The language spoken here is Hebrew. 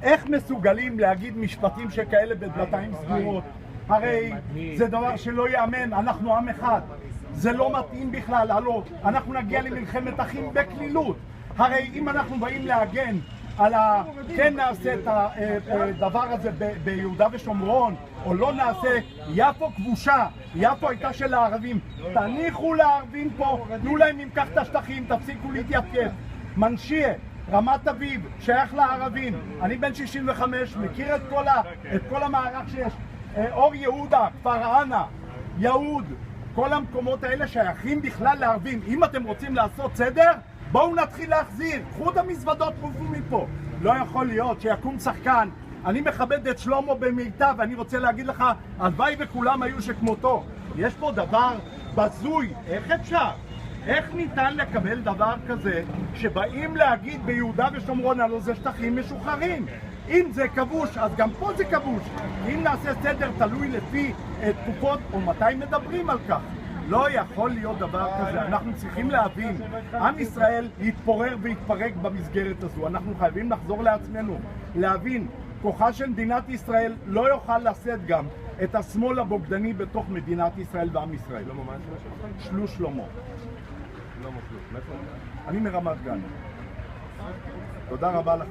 איך מסוגלים להגיד משפטים שכאלה בדלתיים סגורות? הרי זה דבר שלא יאמן, אנחנו עם אחד. זה לא מתאים בכלל, הלא, אנחנו נגיע למלחמת אחים בקלילות. הרי אם אנחנו באים להגן על כן נעשה את הדבר הזה ביהודה ושומרון, או לא נעשה, יפו כבושה, יפו הייתה של הערבים. תניחו לערבים פה, תנו להם אם כך את השטחים, תפסיקו להתייפייף. מנשיה, רמת אביב, שייך לערבים. אני בן 65, מכיר את כל המערך שיש. אור יהודה, כפר ענה, יהוד, כל המקומות האלה שייכים בכלל לערבים. אם אתם רוצים לעשות סדר, בואו נתחיל להחזיר. קחו את המזוודות, תרופו מפה. לא יכול להיות שיקום שחקן. אני מכבד את שלמה במיטב, ואני רוצה להגיד לך, הלוואי וכולם היו שכמותו. יש פה דבר בזוי. איך אפשר? איך ניתן לקבל דבר כזה שבאים להגיד ביהודה ושומרון הלא זה שטחים משוחררים? אם זה כבוש, אז גם פה זה כבוש. אם נעשה סדר תלוי לפי תקופות או מתי מדברים על כך. לא יכול להיות דבר כזה. אנחנו צריכים להבין, עם ישראל יתפורר ויתפרק במסגרת הזו. אנחנו חייבים לחזור לעצמנו, להבין, כוחה של מדינת ישראל לא יוכל לשאת גם את השמאל הבוגדני בתוך מדינת ישראל ועם ישראל. שלמה, מה השם שלך? שלוש שלמה. שלמה שלוש, מאיפה? אני מרמת גן. תודה רבה לך.